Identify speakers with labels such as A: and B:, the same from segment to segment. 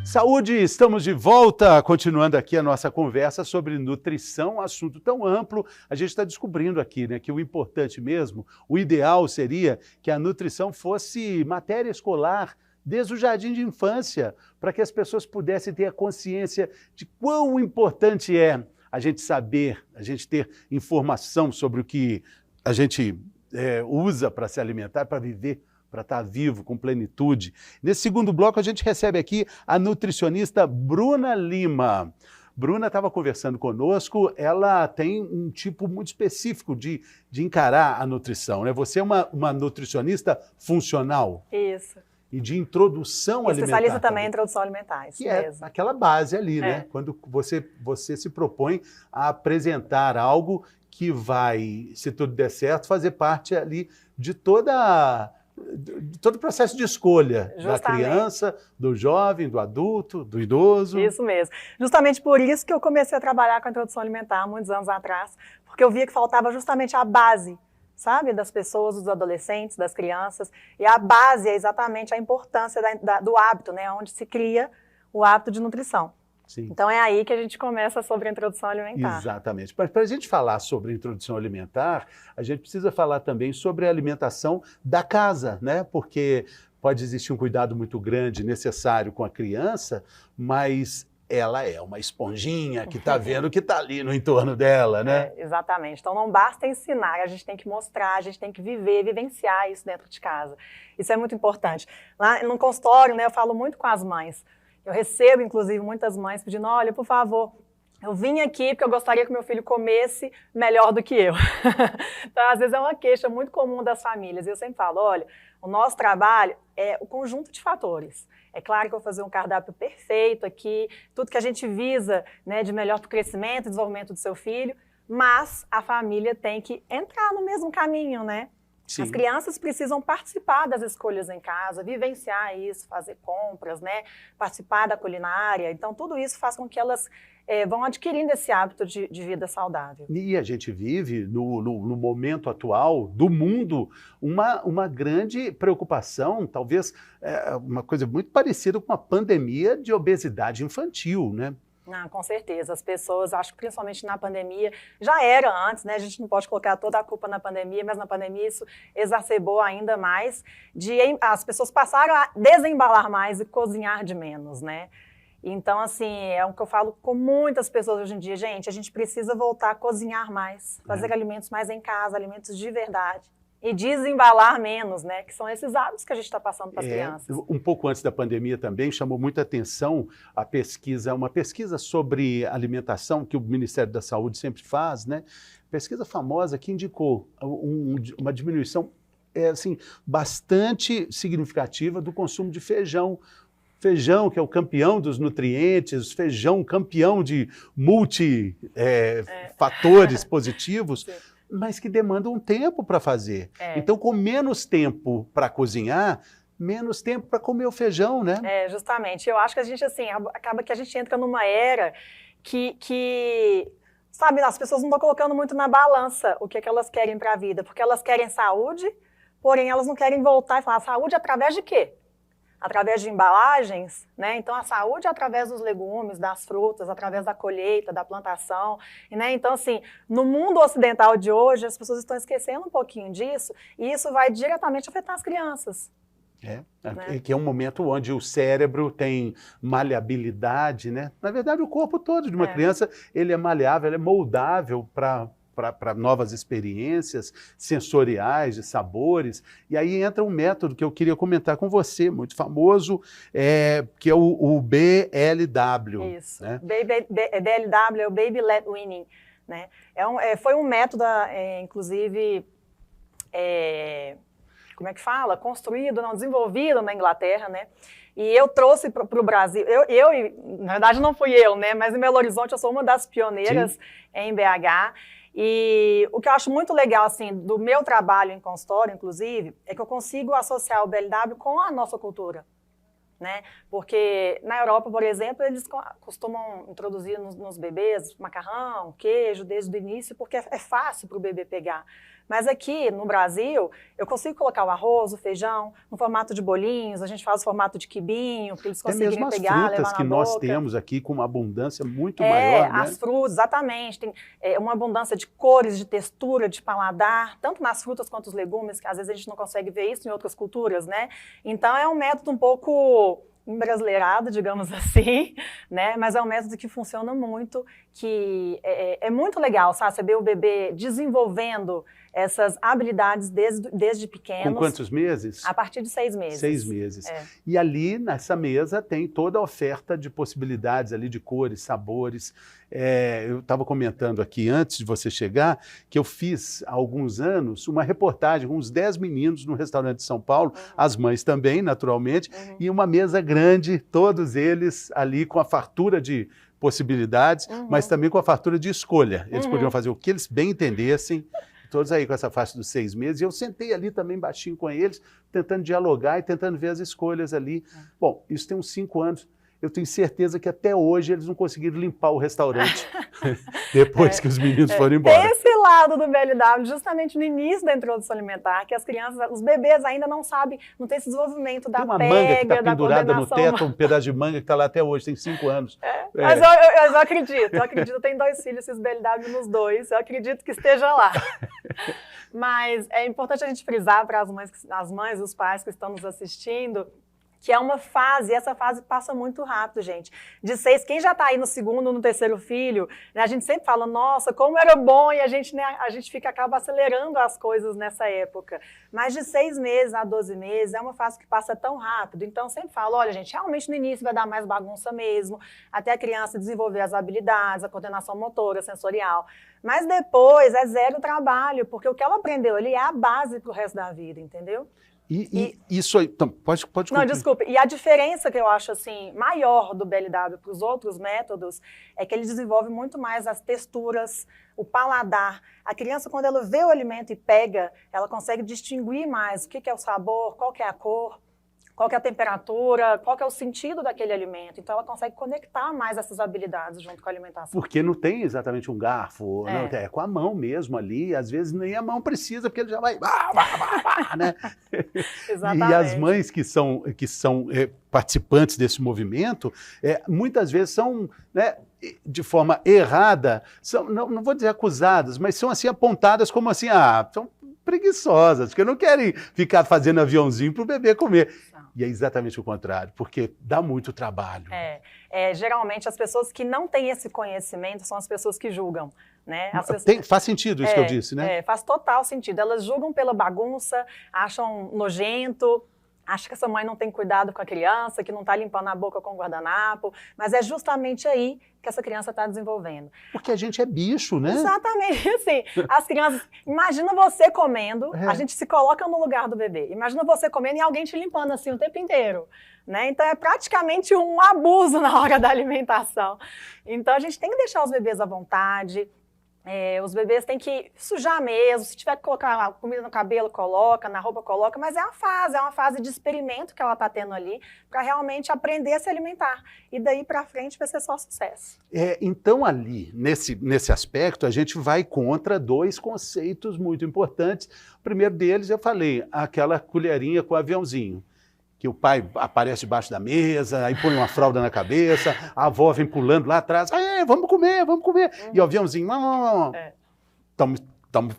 A: Saúde, estamos de volta, continuando aqui a nossa conversa sobre nutrição, assunto tão amplo. A gente está descobrindo aqui, né, que o importante mesmo, o ideal seria que a nutrição fosse matéria escolar desde o jardim de infância, para que as pessoas pudessem ter a consciência de quão importante é a gente saber, a gente ter informação sobre o que a gente usa para se alimentar, para viver, para estar vivo, com plenitude. Nesse segundo bloco, a gente recebe aqui a nutricionista Bruna Lima. Bruna estava conversando conosco, ela tem um tipo muito específico de encarar a nutrição, né? Você é uma nutricionista funcional.
B: Isso.
A: E de introdução alimentar.
B: Especialista também em introdução alimentar, isso
A: que
B: mesmo.
A: É aquela base ali, né? Quando você se propõe a apresentar algo que vai, se tudo der certo, fazer parte ali de todo o processo de escolha. Justamente. Da criança, do jovem, do adulto, do idoso.
B: Isso mesmo. Justamente por isso que eu comecei a trabalhar com a introdução alimentar há muitos anos atrás, porque eu via que faltava justamente a base, sabe, das pessoas, dos adolescentes, das crianças, e a base é exatamente a importância do hábito, né, onde se cria o hábito de nutrição.
A: Sim.
B: Então é aí que a gente começa sobre a introdução alimentar.
A: Exatamente. Para a gente falar sobre a introdução alimentar, a gente precisa falar também sobre a alimentação da casa, né? Porque pode existir um cuidado muito grande, necessário com a criança, mas ela é uma esponjinha que está vendo o que está ali no entorno dela, né?
B: Exatamente. Então não basta ensinar, a gente tem que mostrar, a gente tem que viver, vivenciar isso dentro de casa. Isso é muito importante. Lá no consultório, né, eu falo muito com as mães. Eu recebo, inclusive, muitas mães pedindo, olha, por favor, eu vim aqui porque eu gostaria que meu filho comesse melhor do que eu. Então, às vezes, é uma queixa muito comum das famílias. E eu sempre falo, olha, o nosso trabalho é o conjunto de fatores. É claro que eu vou fazer um cardápio perfeito aqui, tudo que a gente visa, né, de melhor para o crescimento e desenvolvimento do seu filho, mas a família tem que entrar no mesmo caminho, né? Sim. As crianças precisam participar das escolhas em casa, vivenciar isso, fazer compras, né? Participar da culinária. Então, tudo isso faz com que elas vão adquirindo esse hábito de vida saudável.
A: E a gente vive, no momento atual do mundo, uma grande preocupação, talvez uma coisa muito parecida com a pandemia de obesidade infantil, né?
B: Ah, com certeza, as pessoas, acho que principalmente na pandemia, já era antes, né, a gente não pode colocar toda a culpa na pandemia, mas na pandemia isso exacerbou ainda mais, as pessoas passaram a desembalar mais e cozinhar de menos, né. Então, assim, é o que eu falo com muitas pessoas hoje em dia, gente, a gente precisa voltar a cozinhar mais, fazer alimentos mais em casa, alimentos de verdade. E desembalar menos, né? Que são esses hábitos que a gente está passando para as crianças.
A: Um pouco antes da pandemia também chamou muita atenção a pesquisa, uma pesquisa sobre alimentação que o Ministério da Saúde sempre faz, né? Pesquisa famosa que indicou uma diminuição assim, bastante significativa do consumo de feijão. Feijão, que é o campeão dos nutrientes, feijão campeão de fatores positivos. Sim. Mas que demandam um tempo para fazer. Então, com menos tempo para cozinhar, menos tempo para comer o feijão, né?
B: Justamente. Eu acho que a gente, assim, acaba que a gente entra numa era que sabe, as pessoas não estão colocando muito na balança o que elas querem para a vida, porque elas querem saúde, porém elas não querem voltar e falar, saúde através de quê? Através de embalagens, né? Então a saúde é através dos legumes, das frutas, através da colheita, da plantação, né? Então assim, no mundo ocidental de hoje, as pessoas estão esquecendo um pouquinho disso e isso vai diretamente afetar as crianças.
A: Né? Que é um momento onde o cérebro tem maleabilidade, né? Na verdade, o corpo todo de uma criança, ele é maleável, ele é moldável para novas experiências sensoriais, de sabores. E aí entra um método que eu queria comentar com você, muito famoso, que é o BLW.
B: Isso,
A: né?
B: BLW é o Baby Led Weaning. Né? Foi um método, inclusive, como é que fala? Construído, não, desenvolvido na Inglaterra, né? E eu trouxe para o Brasil, na verdade não fui eu, né? Mas em Belo Horizonte eu sou uma das pioneiras em BH. E o que eu acho muito legal, assim, do meu trabalho em consultório, inclusive, é que eu consigo associar o BLW com a nossa cultura, né? Porque na Europa, por exemplo, eles costumam introduzir nos bebês macarrão, queijo, desde o início, porque é fácil para o bebê pegar. Mas aqui no Brasil, eu consigo colocar o arroz, o feijão, no formato de bolinhos, a gente faz o formato de quibinho, para eles conseguirem pegar, levar na boca.
A: Até mesmo as frutas que nós temos aqui com uma abundância muito maior, né?
B: As frutas, exatamente. Tem uma abundância de cores, de textura, de paladar, tanto nas frutas quanto nos legumes, que às vezes a gente não consegue ver isso em outras culturas, né? Então é um método um pouco embrasileirado, digamos assim, né? Mas é um método que funciona muito, que é muito legal, sabe? Você vê o bebê desenvolvendo essas habilidades desde pequenos.
A: Com quantos meses?
B: A partir de 6 meses.
A: 6 meses. E ali, nessa mesa, tem toda a oferta de possibilidades ali de cores, sabores. Eu estava comentando aqui, antes de você chegar, que eu fiz, há alguns anos, uma reportagem com uns 10 meninos no restaurante de São Paulo, as mães também, naturalmente, e uma mesa grande, todos eles ali com a fartura de possibilidades, mas também com a fartura de escolha. Eles podiam fazer o que eles bem entendessem, todos aí com essa faixa dos 6 meses, e eu sentei ali também baixinho com eles, tentando dialogar e tentando ver as escolhas ali. Bom, isso tem uns 5 anos, eu tenho certeza que até hoje eles não conseguiram limpar o restaurante, depois que os meninos foram embora.
B: Tem esse lado do BLW, justamente no início da introdução alimentar, que as crianças, os bebês ainda não sabem, não tem esse desenvolvimento da pega, da coordenação.
A: Tem uma manga que está pendurada no teto, um pedaço de manga que está lá até hoje, tem 5 anos.
B: Mas eu acredito, eu tenho 2 filhos, fiz BLW nos 2, eu acredito que esteja lá. Mas é importante a gente frisar para as mães e os pais que estão nos assistindo, que é uma fase, e essa fase passa muito rápido, gente. De 6, quem já está aí no segundo, no terceiro filho, né, a gente sempre fala, nossa, como era bom, e a gente acaba acelerando as coisas nessa época. Mas de 6 meses a 12 meses é uma fase que passa tão rápido. Então, sempre falo, olha, gente, realmente no início vai dar mais bagunça mesmo, até a criança desenvolver as habilidades, a coordenação motora, sensorial. Mas depois é zero trabalho, porque o que ela aprendeu ali é a base para o resto da vida, entendeu?
A: E isso aí, então, pode
B: Não, desculpe. E a diferença que eu acho assim maior do BLW para os outros métodos é que ele desenvolve muito mais as texturas, o paladar. A criança, quando ela vê o alimento e pega, ela consegue distinguir mais o que é o sabor, qual que é a cor, qual que é a temperatura, qual que é o sentido daquele alimento. Então, ela consegue conectar mais essas habilidades junto com a alimentação.
A: Porque não tem exatamente um garfo, não, é com a mão mesmo ali, às vezes nem a mão precisa, porque ele já vai, né?
B: Exatamente.
A: E as mães que são participantes desse movimento, muitas vezes são, né, de forma errada, são, não vou dizer acusadas, mas são assim apontadas como assim, são preguiçosas, porque não querem ficar fazendo aviãozinho para o bebê comer. E é exatamente o contrário, porque dá muito trabalho.
B: Geralmente as pessoas que não têm esse conhecimento são as pessoas que julgam, né?
A: Faz sentido isso que eu disse, né?
B: Faz total sentido. Elas julgam pela bagunça, acham nojento, acham que essa mãe não tem cuidado com a criança, que não está limpando a boca com o guardanapo, mas é justamente aí que essa criança está desenvolvendo.
A: Porque a gente é bicho, né?
B: Exatamente, assim, as crianças, imagina você comendo, a gente se coloca no lugar do bebê, imagina você comendo e alguém te limpando assim o tempo inteiro, né? Então é praticamente um abuso na hora da alimentação. Então a gente tem que deixar os bebês à vontade. Os bebês têm que sujar mesmo, se tiver que colocar comida no cabelo, coloca, na roupa, coloca, mas é uma fase de experimento que ela está tendo ali para realmente aprender a se alimentar. E daí para frente vai ser só sucesso.
A: Então ali, nesse aspecto, a gente vai contra 2 conceitos muito importantes. O primeiro deles, eu falei, aquela colherinha com o aviãozinho. Que o pai aparece debaixo da mesa, aí põe uma fralda na cabeça, a avó vem pulando lá atrás, vamos comer, e o aviãozinho, estamos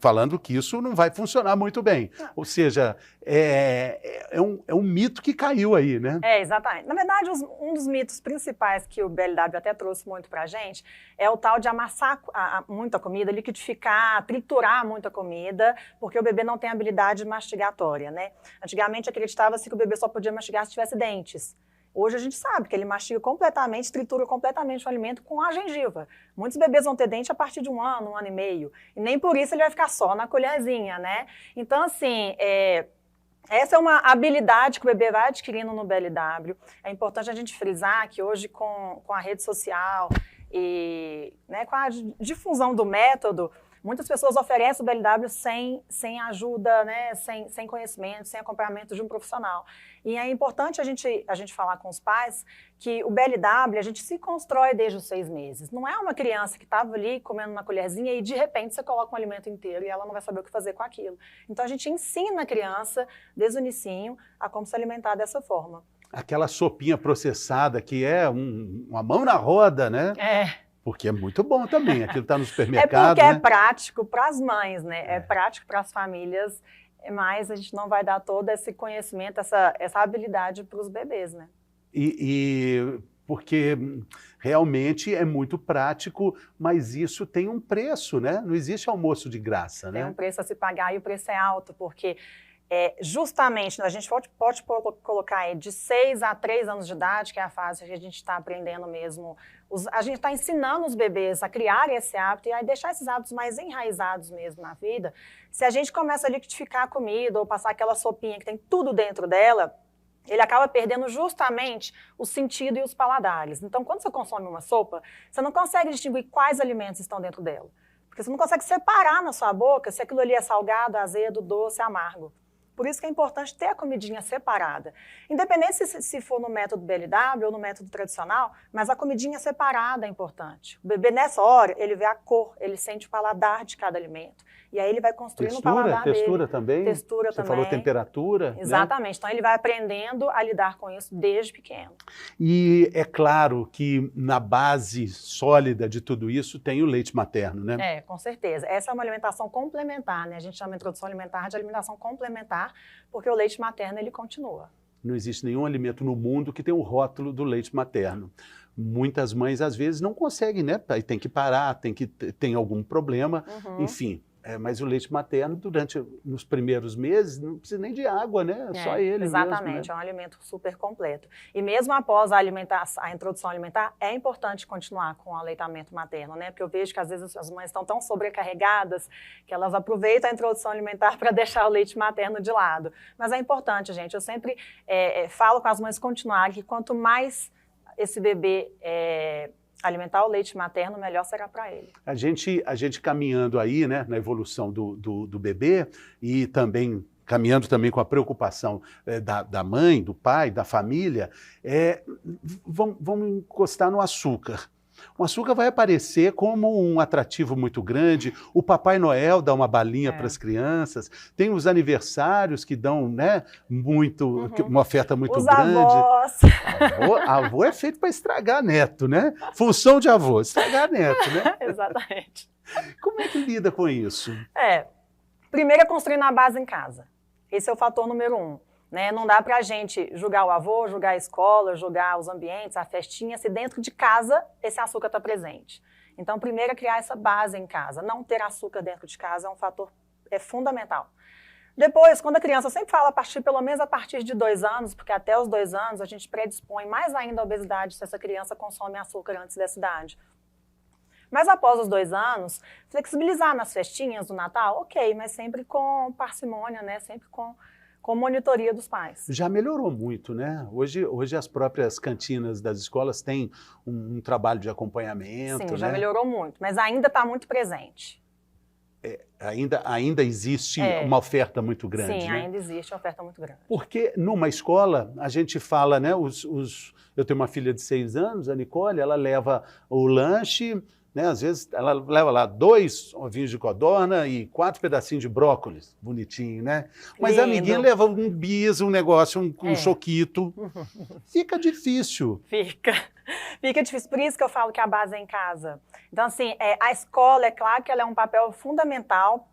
A: falando que isso não vai funcionar muito bem. Ou seja, é um mito que caiu aí, né?
B: Exatamente. Na verdade, um dos mitos principais que o BLW até trouxe muito pra gente é o tal de amassar muita comida, liquidificar, triturar muita comida, porque o bebê não tem habilidade mastigatória, né? Antigamente acreditava-se que o bebê só podia mastigar se tivesse dentes. Hoje a gente sabe que ele mastiga completamente, tritura completamente o alimento com a gengiva. Muitos bebês vão ter dente a partir de 1 ano, 1 ano e meio. E nem por isso ele vai ficar só na colherzinha, né? Então, assim, essa é uma habilidade que o bebê vai adquirindo no BLW. É importante a gente frisar que hoje com a rede social e, né, com a difusão do método, Muitas pessoas oferecem o BLW sem ajuda, né, sem conhecimento, sem acompanhamento de um profissional. E é importante a gente falar com os pais que o BLW a gente se constrói desde os 6 meses. Não é uma criança que estava ali comendo uma colherzinha e de repente você coloca um alimento inteiro e ela não vai saber o que fazer com aquilo. Então a gente ensina a criança desde o inicinho a como se alimentar dessa forma.
A: Aquela sopinha processada que é uma mão na roda, né? Porque é muito bom também, aquilo está no supermercado.
B: Porque
A: né?
B: É prático para as mães, né? É prático para as famílias, mas a gente não vai dar todo esse conhecimento, essa habilidade para os bebês, né?
A: Porque realmente é muito prático, mas isso tem um preço, né? Não existe almoço de graça, né?
B: Tem um preço a se pagar e o preço é alto, porque justamente, a gente pode colocar aí de 6 a 3 anos de idade, que é a fase que a gente está aprendendo mesmo. A gente está ensinando os bebês a criar esse hábito e a deixar esses hábitos mais enraizados mesmo na vida. Se a gente começa a liquidificar a comida ou passar aquela sopinha que tem tudo dentro dela, ele acaba perdendo justamente o sentido e os paladares. Então, quando você consome uma sopa, você não consegue distinguir quais alimentos estão dentro dela. Porque você não consegue separar na sua boca se aquilo ali é salgado, azedo, doce, amargo. Por isso que é importante ter a comidinha separada. Independente se for no método BLW ou no método tradicional, mas a comidinha separada é importante. O bebê, nessa hora, ele vê a cor, ele sente o paladar de cada alimento. E aí ele vai construindo o paladar dele.
A: Textura também?
B: Textura também.
A: Você falou temperatura.
B: Exatamente.
A: Né?
B: Então ele vai aprendendo a lidar com isso desde pequeno.
A: E é claro que na base sólida de tudo isso tem o leite materno, né?
B: Com certeza. Essa é uma alimentação complementar, né? A gente chama a introdução alimentar de alimentação complementar, porque o leite materno ele continua.
A: Não existe nenhum alimento no mundo que tenha o rótulo do leite materno. Muitas mães, às vezes, não conseguem, né? Aí tem que parar, tem algum problema, enfim. Mas o leite materno, nos primeiros meses, não precisa nem de água, né? Só ele
B: exatamente,
A: mesmo, né?
B: É um alimento super completo. E mesmo após a introdução alimentar, é importante continuar com o aleitamento materno, né? Porque eu vejo que às vezes as mães estão tão sobrecarregadas que elas aproveitam a introdução alimentar para deixar o leite materno de lado. Mas é importante, gente. Eu sempre falo com as mães continuarem que quanto mais esse bebê alimentar o leite materno, melhor será para ele.
A: A gente caminhando aí, né, na evolução do bebê e também caminhando também com a preocupação da mãe, do pai, da família, vamos encostar no açúcar. O açúcar vai aparecer como um atrativo muito grande. O Papai Noel dá uma balinha para as crianças. Tem os aniversários que dão, né, uma oferta muito grande.
B: Avós.
A: Avô é feito para estragar neto, né? Função de avô, estragar neto, né?
B: Exatamente.
A: Como é que lida com isso?
B: Primeiro é construir na base em casa. Esse é o fator número 1. Né? Não dá para a gente julgar o avô, julgar a escola, julgar os ambientes, a festinha, se dentro de casa esse açúcar está presente. Então, primeiro é criar essa base em casa. Não ter açúcar dentro de casa é um fator fundamental. Depois, quando a criança, eu sempre falo pelo menos a partir de 2 anos, porque até os 2 anos a gente predispõe mais ainda a obesidade se essa criança consome açúcar antes dessa idade. Mas após os 2 anos, flexibilizar nas festinhas do Natal, ok, mas sempre com parcimônia, né? Sempre com monitoria dos pais.
A: Já melhorou muito, né? Hoje as próprias cantinas das escolas têm um trabalho de acompanhamento.
B: Sim, já melhorou muito, mas ainda está muito presente.
A: Ainda existe uma oferta muito grande.
B: Sim,
A: né?
B: Ainda existe uma oferta muito grande.
A: Porque numa escola, a gente fala, né? Eu tenho uma filha de 6 anos, a Nicole, ela leva o lanche, né? Às vezes ela leva lá 2 ovinhos de codorna e 4 pedacinhos de brócolis, bonitinho, né? Mas
B: lindo.
A: A amiguinha leva um bis, um negócio, um choquito. Fica difícil.
B: Fica difícil, por isso que eu falo que a base é em casa. Então, assim, a escola, é claro que ela é um papel fundamental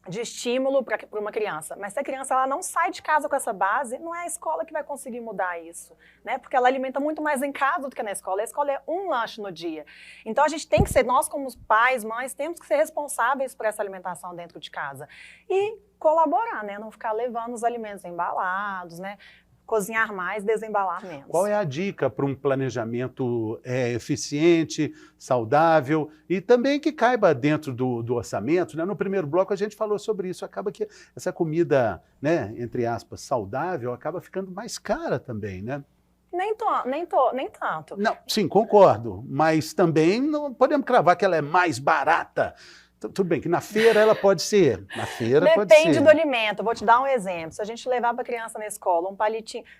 B: de estímulo para uma criança, mas se a criança ela não sai de casa com essa base, não é a escola que vai conseguir mudar isso, né? Porque ela alimenta muito mais em casa do que na escola. A escola é um lanche no dia. Então a gente tem que ser, nós como pais, mães, temos que ser responsáveis por essa alimentação dentro de casa e colaborar, né? Não ficar levando os alimentos embalados, né? Cozinhar mais, desembalar menos.
A: Qual é a dica para um planejamento eficiente, saudável e também que caiba dentro do orçamento? Né? No primeiro bloco a gente falou sobre isso. Acaba que essa comida, né, entre aspas, saudável, acaba ficando mais cara também, né?
B: Nem tanto.
A: Não, sim, concordo. Mas também não podemos cravar que ela é mais barata. Tudo bem, que na feira ela pode ser. Na feira pode ser.
B: Depende do alimento. Eu vou te dar um exemplo. Se a gente levar para a criança na escola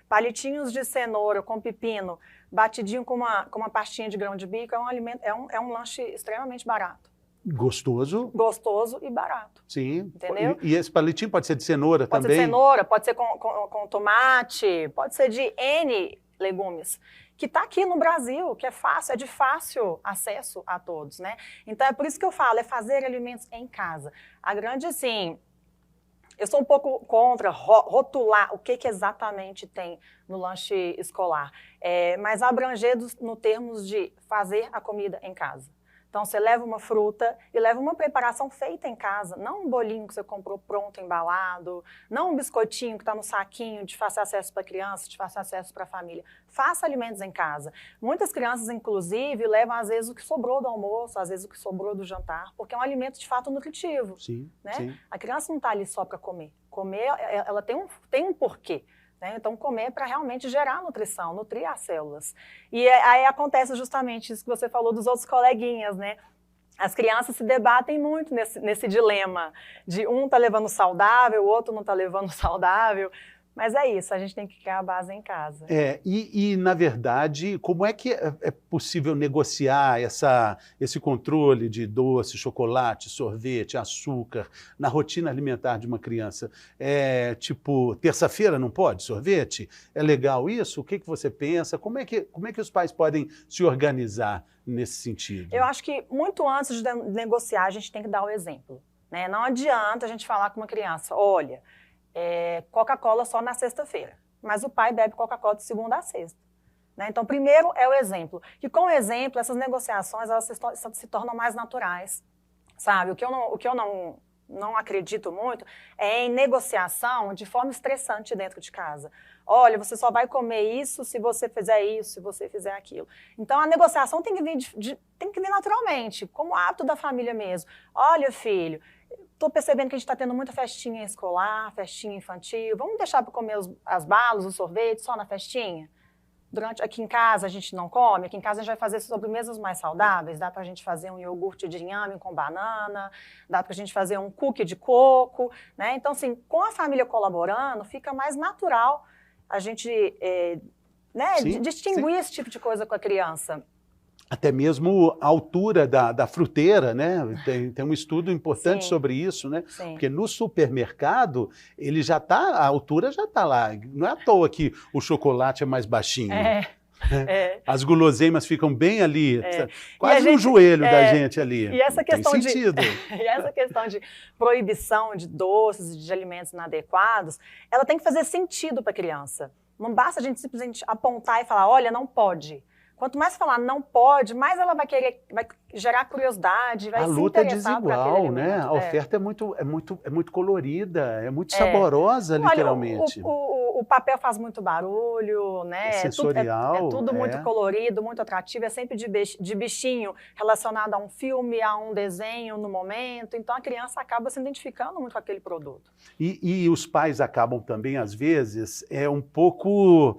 B: palitinhos de cenoura com pepino, batidinho com uma pastinha de grão de bico, é um alimento, é um lanche extremamente barato.
A: Gostoso.
B: Gostoso e barato.
A: Sim.
B: Entendeu?
A: E esse palitinho pode ser de cenoura
B: também? Pode ser de cenoura, pode ser com tomate, pode ser de N legumes. Que está aqui no Brasil, que é fácil, é de fácil acesso a todos, né? Então, é por isso que eu falo, é fazer alimentos em casa. A grande, assim, eu sou um pouco contra rotular o que exatamente tem no lanche escolar, mas abranger no termos de fazer a comida em casa. Então, você leva uma fruta e leva uma preparação feita em casa, não um bolinho que você comprou pronto, embalado, não um biscoitinho que está no saquinho de fácil acesso para a criança, de fácil acesso para a família. Faça alimentos em casa. Muitas crianças, inclusive, levam, às vezes, o que sobrou do almoço, às vezes, o que sobrou do jantar, porque é um alimento, de fato, nutritivo.
A: Sim,
B: né?
A: Sim.
B: A criança não está ali só para comer. Comer, ela tem um porquê. Né? Então, comer para realmente gerar nutrição, nutrir as células. E aí acontece justamente isso que você falou dos outros coleguinhas, né? As crianças se debatem muito nesse dilema de um tá levando saudável, o outro não tá levando saudável. Mas é isso, a gente tem que criar a base em casa.
A: E na verdade, como é que é possível negociar esse controle de doce, chocolate, sorvete, açúcar na rotina alimentar de uma criança? Tipo, terça-feira não pode sorvete? É legal isso? O que você pensa? Como é que os pais podem se organizar nesse sentido?
B: Eu acho que muito antes de negociar, a gente tem que dar o exemplo. Né? Não adianta a gente falar com uma criança, olha, Coca-Cola só na sexta-feira, mas o pai bebe Coca-Cola de segunda a sexta. Né? Então, primeiro é o exemplo. E com o exemplo, essas negociações elas se tornam mais naturais. Sabe? O que eu não acredito muito é em negociação de forma estressante dentro de casa. Olha, você só vai comer isso se você fizer isso, se você fizer aquilo. Então, a negociação tem que vir naturalmente, como hábito da família mesmo. Olha, filho, estou percebendo que a gente está tendo muita festinha escolar, festinha infantil. Vamos deixar para comer as balas, os sorvetes só na festinha? Aqui em casa a gente não come, aqui em casa a gente vai fazer sobremesas mais saudáveis, dá para a gente fazer um iogurte de inhame com banana, dá para a gente fazer um cookie de coco, né? Então, assim, com a família colaborando, fica mais natural a gente distinguir esse tipo de coisa com a criança.
A: Até mesmo a altura da fruteira, né? Tem um estudo importante sobre isso, né?
B: Sim.
A: Porque no supermercado, a altura já está lá. Não é à toa que o chocolate é mais baixinho. As guloseimas ficam bem ali, quase no joelho da gente ali.
B: E essa questão
A: tem sentido.
B: E essa questão de proibição de doces e de alimentos inadequados, ela tem que fazer sentido para a criança. Não basta a gente simplesmente apontar e falar, olha, não pode. Quanto mais falar não pode, mais ela vai gerar curiosidade, vai se interessar por aquele alimento.
A: A luta é desigual, né? A oferta é muito colorida, é muito saborosa, literalmente.
B: O papel faz muito barulho, né?
A: É sensorial.
B: É tudo muito colorido, muito atrativo, é sempre de bichinho relacionado a um filme, a um desenho no momento. Então a criança acaba se identificando muito com aquele produto.
A: E os pais acabam também, às vezes, um pouco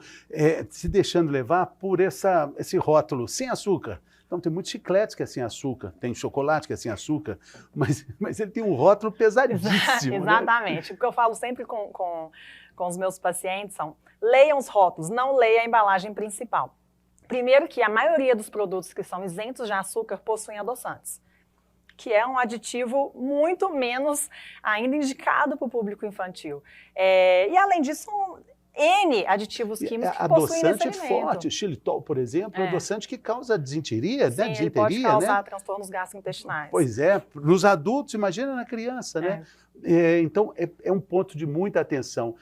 A: se deixando levar por esse rótulo sem açúcar. Então, tem muitos chicletes que é sem açúcar, tem chocolate que é sem açúcar, mas ele tem um rótulo pesadíssimo.
B: Exatamente.
A: Né?
B: O que eu falo sempre com os meus pacientes são, leiam os rótulos, não leia a embalagem principal. Primeiro que a maioria dos produtos que são isentos de açúcar possuem adoçantes, que é um aditivo muito menos ainda indicado para o público infantil. E, além disso, N aditivos químicos que possuem esse alimento.
A: Adoçante forte, o xilitol, por exemplo, adoçante que causa disenteria,
B: Sim,
A: né?
B: Ele pode causar transtornos gastrointestinais.
A: Pois é, nos adultos, imagina na criança, né? Então, é um ponto de muita atenção.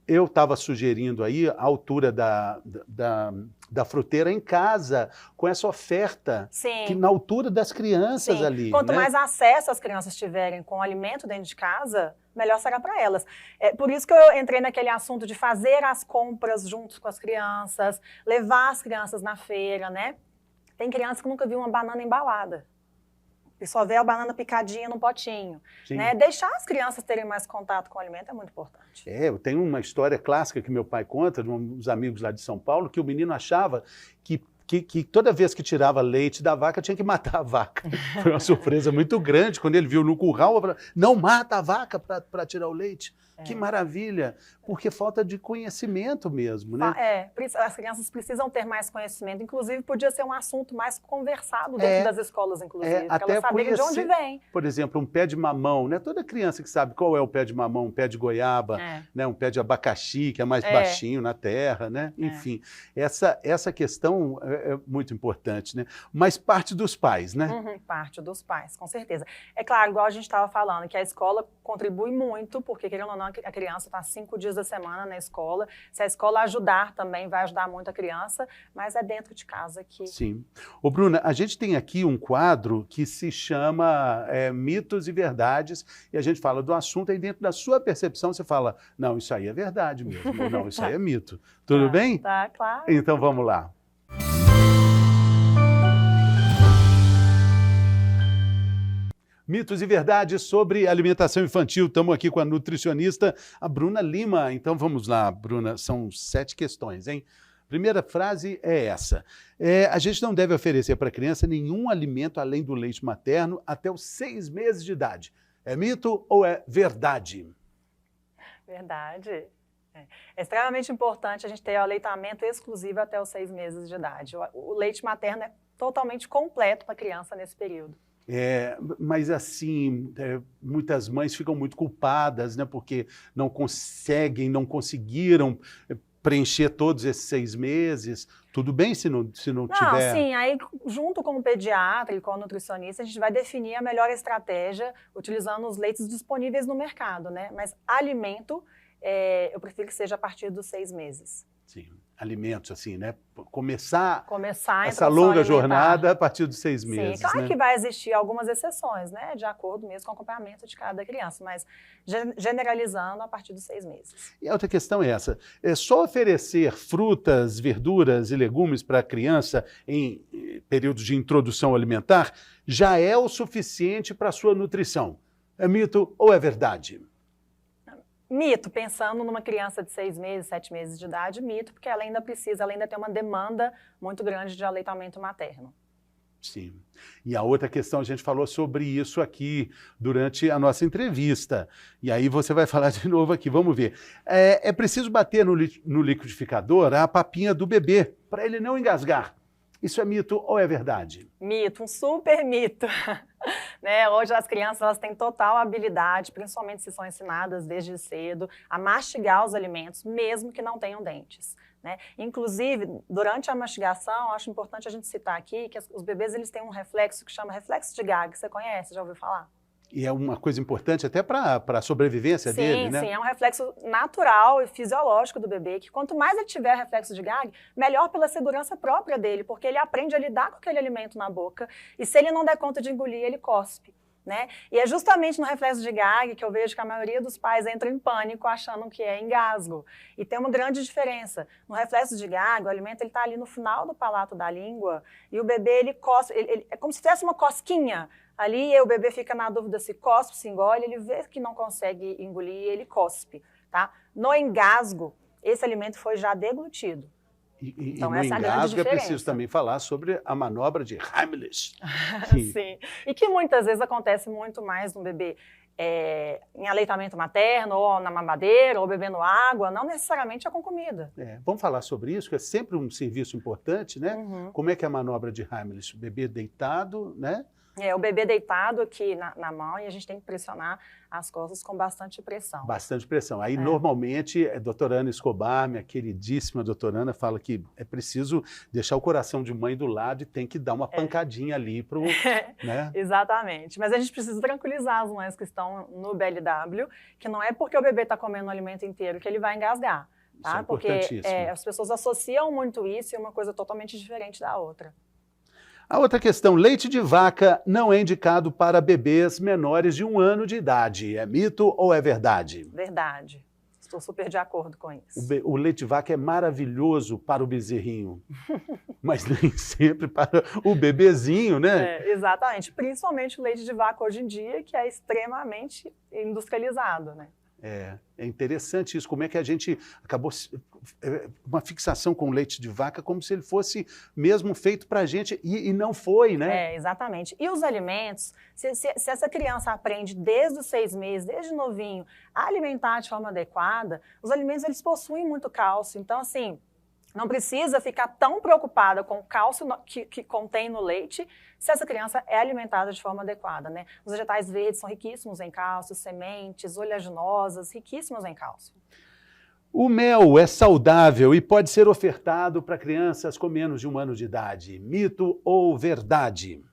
A: Eu estava sugerindo aí a altura da fruteira em casa, com essa oferta, que na altura das crianças ali.
B: Quanto mais acesso as crianças tiverem com o alimento dentro de casa, melhor será para elas. Por isso que eu entrei naquele assunto de fazer as compras juntos com as crianças, levar as crianças na feira, né? Tem criança que nunca viu uma banana embalada. E só vê a banana picadinha no potinho. Né? Deixar as crianças terem mais contato com o alimento é muito importante.
A: Eu tenho uma história clássica que meu pai conta, de uns amigos lá de São Paulo, que o menino achava que que toda vez que tirava leite da vaca, tinha que matar a vaca. Foi uma surpresa muito grande quando ele viu no curral, falou, não mata a vaca para tirar o leite. Que maravilha, porque falta de conhecimento mesmo, né?
B: As crianças precisam ter mais conhecimento, inclusive podia ser um assunto mais conversado dentro das escolas, inclusive, para
A: até
B: elas saberem de onde vem.
A: Por exemplo, um pé de mamão, né? Toda criança que sabe qual é o pé de mamão, um pé de goiaba, né? Um pé de abacaxi, que é mais baixinho na terra, né? Enfim, essa questão é muito importante, né? Mas parte dos pais, né?
B: Parte dos pais, com certeza. É claro, igual a gente estava falando, que a escola contribui muito, porque querendo ou não, a criança está 5 dias da semana na escola. Se a escola ajudar também, vai ajudar muito a criança, mas é dentro de casa que...
A: Sim. Ô, Bruna, a gente tem aqui um quadro que se chama Mitos e Verdades, e a gente fala do assunto, e dentro da sua percepção você fala, não, isso aí é verdade mesmo, ou não, isso aí é mito. Tudo bem?
B: Tá, claro.
A: Então vamos lá. Mitos e verdades sobre alimentação infantil. Estamos aqui com a nutricionista, a Bruna Lima. Então vamos lá, Bruna, são 7 questões, hein? Primeira frase é essa. A gente não deve oferecer para a criança nenhum alimento além do leite materno até os 6 meses de idade. É mito ou é verdade?
B: Verdade. É extremamente importante a gente ter o aleitamento exclusivo até os 6 meses de idade. O leite materno é totalmente completo para a criança nesse período.
A: Mas assim, muitas mães ficam muito culpadas, né, porque não conseguiram preencher todos esses 6 meses. Tudo bem se não tiver...
B: Sim, aí junto com o pediatra e com o nutricionista, a gente vai definir a melhor estratégia utilizando os leites disponíveis no mercado, né? Mas alimento, eu prefiro que seja a partir dos 6 meses.
A: Sim, alimentos, assim, né? Começar essa
B: alimentar.
A: longa jornada a partir dos 6 meses.
B: Sim, claro,
A: né?
B: que vai existir algumas exceções, né? De acordo mesmo com o acompanhamento de cada criança, mas generalizando a partir dos 6 meses.
A: E a outra questão é essa, só oferecer frutas, verduras e legumes para a criança em períodos de introdução alimentar já é o suficiente para a sua nutrição. É mito ou é verdade?
B: Mito, pensando numa criança de 6 meses, 7 meses de idade, mito, porque ela ainda tem uma demanda muito grande de aleitamento materno.
A: Sim. E a outra questão, a gente falou sobre isso aqui durante a nossa entrevista. E aí você vai falar de novo aqui, vamos ver. É preciso bater no liquidificador a papinha do bebê, para ele não engasgar. Isso é mito ou é verdade?
B: Mito, um super mito. Né? Hoje as crianças elas têm total habilidade, principalmente se são ensinadas desde cedo, a mastigar os alimentos, mesmo que não tenham dentes. Né? Inclusive, durante a mastigação, acho importante a gente citar aqui que os bebês eles têm um reflexo que chama reflexo de Gag. Você conhece? Já ouviu falar?
A: E é uma coisa importante até para a sobrevivência dele, né?
B: Sim, é um reflexo natural e fisiológico do bebê, que quanto mais ele tiver reflexo de Gag, melhor pela segurança própria dele, porque ele aprende a lidar com aquele alimento na boca, e se ele não der conta de engolir, ele cospe. Né? E é justamente no reflexo de Gag que eu vejo que a maioria dos pais entra em pânico achando que é engasgo. E tem uma grande diferença. No reflexo de Gag, o alimento está ali no final do palato da língua e o bebê ele cospe, é como se tivesse uma cosquinha. Ali o bebê fica na dúvida se cospe, se engole, ele vê que não consegue engolir e ele cospe. Tá? No engasgo, esse alimento foi já deglutido.
A: Então, no engasgo é preciso também falar sobre a manobra de Heimlich.
B: Sim, e que muitas vezes acontece muito mais no bebê em aleitamento materno, ou na mamadeira, ou bebendo água, não necessariamente é com comida.
A: Vamos falar sobre isso, que é sempre um serviço importante, né? Como é que é a manobra de Heimlich? O bebê deitado, né?
B: O bebê deitado aqui na mão e a gente tem que pressionar as costas com bastante pressão.
A: Bastante pressão. Aí, normalmente, a doutora Ana Escobar, minha queridíssima doutora Ana, fala que é preciso deixar o coração de mãe do lado e tem que dar uma pancadinha ali para o... né?
B: Exatamente. Mas a gente precisa tranquilizar as mães que estão no BLW, que não é porque o bebê está comendo o alimento inteiro que ele vai engasgar. Tá?
A: Isso é importantíssimo.
B: Porque as pessoas associam muito isso e é uma coisa totalmente diferente da outra.
A: A outra questão, leite de vaca não é indicado para bebês menores de 1 ano de idade. É mito ou é verdade?
B: Verdade. Estou super de acordo com isso.
A: O leite de vaca é maravilhoso para o bezerrinho, mas nem sempre para o bebezinho, né?
B: Exatamente. Principalmente o leite de vaca hoje em dia, que é extremamente industrializado, né?
A: É interessante isso, como é que a gente acabou uma fixação com leite de vaca como se ele fosse mesmo feito para a gente e não foi, né?
B: Exatamente. E os alimentos, se essa criança aprende desde os 6 meses, desde novinho, a alimentar de forma adequada, os alimentos eles possuem muito cálcio, então assim, não precisa ficar tão preocupada com o cálcio que contém no leite se essa criança é alimentada de forma adequada, né? Os vegetais verdes são riquíssimos em cálcio, sementes, oleaginosas, riquíssimos em cálcio.
A: O mel é saudável e pode ser ofertado para crianças com menos de 1 ano de idade. Mito ou verdade?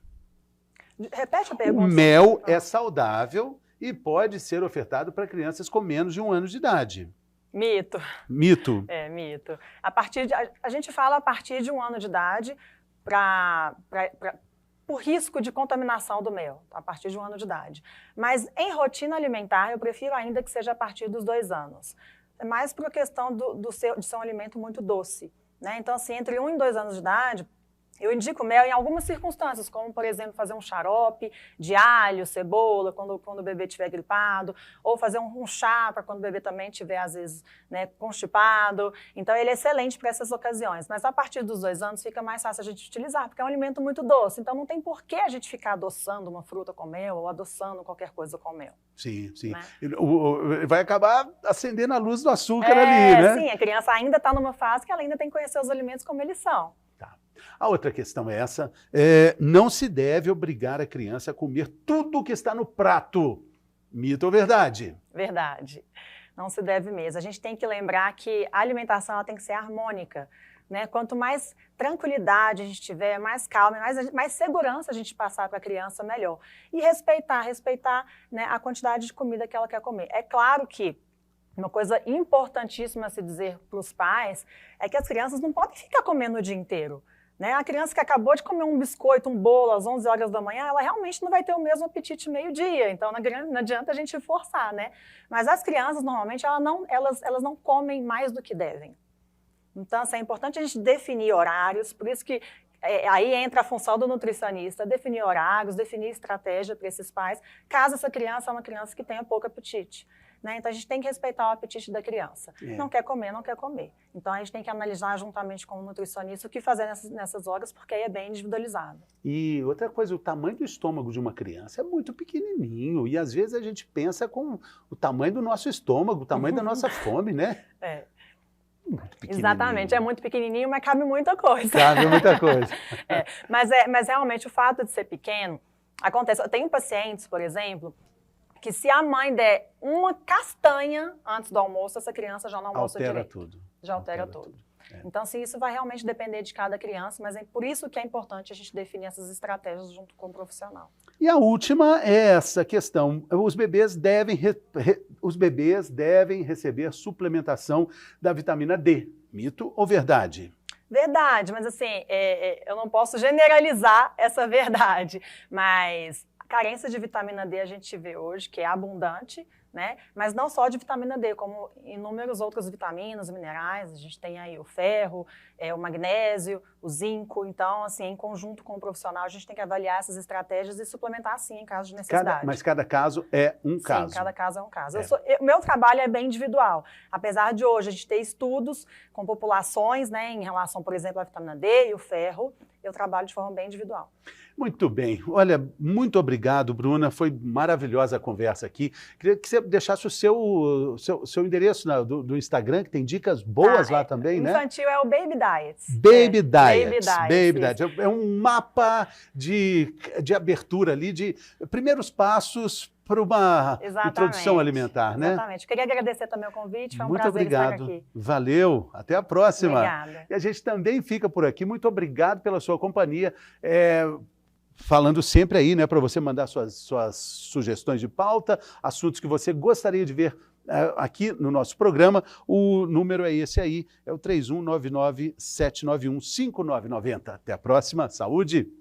B: Repete a pergunta.
A: O mel é saudável e pode ser ofertado para crianças com menos de 1 ano de idade.
B: Mito.
A: Mito.
B: Mito. A gente fala a partir de 1 ano de idade por risco de contaminação do mel, a partir de 1 ano de idade. Mas em rotina alimentar, eu prefiro ainda que seja a partir dos 2 anos. É mais por questão de ser um alimento muito doce, né? Então, assim, entre 1 e 2 anos de idade, eu indico mel em algumas circunstâncias, como, por exemplo, fazer um xarope de alho, cebola, quando o bebê estiver gripado, ou fazer um chá para quando o bebê também estiver, às vezes, né, constipado. Então, ele é excelente para essas ocasiões. Mas, a partir dos 2 anos, fica mais fácil a gente utilizar, porque é um alimento muito doce. Então, não tem por que a gente ficar adoçando uma fruta com mel ou adoçando qualquer coisa com mel.
A: Sim, sim.
B: Né?
A: Vai acabar acendendo a luz do açúcar ali, né?
B: Sim, a criança ainda está numa fase que ela ainda tem que conhecer os alimentos como eles são.
A: A outra questão é essa, não se deve obrigar a criança a comer tudo que está no prato. Mito ou verdade?
B: Verdade. Não se deve mesmo. A gente tem que lembrar que a alimentação ela tem que ser harmônica, né? Quanto mais tranquilidade a gente tiver, mais calma, mais segurança a gente passar para a criança, melhor. E respeitar, né, a quantidade de comida que ela quer comer. É claro que uma coisa importantíssima a se dizer para os pais é que as crianças não podem ficar comendo o dia inteiro. Né? A criança que acabou de comer um biscoito, um bolo às 11 horas da manhã, ela realmente não vai ter o mesmo apetite meio-dia, então não adianta a gente forçar, né? Mas as crianças, normalmente, elas não comem mais do que devem. Então, assim, é importante a gente definir horários, por isso que aí entra a função do nutricionista, definir horários, definir estratégia para esses pais, caso essa criança é uma criança que tenha pouco apetite. Né? Então, a gente tem que respeitar o apetite da criança. Não quer comer, não quer comer. Então, a gente tem que analisar juntamente com o nutricionista o que fazer nessas horas, porque aí é bem individualizado.
A: E outra coisa, o tamanho do estômago de uma criança é muito pequenininho. E, às vezes, a gente pensa com o tamanho do nosso estômago, o tamanho da nossa fome, né? Muito pequenininho.
B: Exatamente, é muito pequenininho, mas cabe muita coisa.
A: Cabe muita coisa.
B: Mas realmente, o fato de ser pequeno, acontece. Eu tenho pacientes, por exemplo, que se a mãe der uma castanha antes do almoço, essa criança já não almoça direito. Já altera tudo. Então, assim, isso vai realmente depender de cada criança, mas é por isso que é importante a gente definir essas estratégias junto com o profissional.
A: E a última é essa questão, os bebês devem receber suplementação da vitamina D, mito ou verdade?
B: Verdade, mas assim, eu não posso generalizar essa verdade, mas carência de vitamina D a gente vê hoje, que é abundante, né? Mas não só de vitamina D, como inúmeras outras vitaminas, minerais, a gente tem aí o ferro, o magnésio, o zinco, então, assim, em conjunto com o profissional, a gente tem que avaliar essas estratégias e suplementar, sim, em caso de necessidade.
A: Mas cada caso é um caso.
B: Sim, cada caso é um caso. O meu trabalho é bem individual, apesar de hoje a gente ter estudos com populações, né, em relação, por exemplo, à vitamina D e o ferro, eu trabalho de forma bem individual.
A: Muito bem. Olha, muito obrigado, Bruna. Foi maravilhosa a conversa aqui. Queria que você deixasse o seu endereço do Instagram, que tem dicas boas lá também, né?
B: Infantil é o Baby Diets.
A: Baby Diets. É um mapa de abertura ali, de primeiros passos para uma introdução alimentar, né?
B: Exatamente. Queria agradecer também o convite, foi um prazer estar aqui.
A: Valeu, até a próxima.
B: Obrigada.
A: E a gente também fica por aqui. Muito obrigado pela sua companhia. Falando sempre aí, né, para você mandar suas sugestões de pauta, assuntos que você gostaria de ver aqui no nosso programa. O número é esse aí, é o 3199-791-5990. Até a próxima, saúde!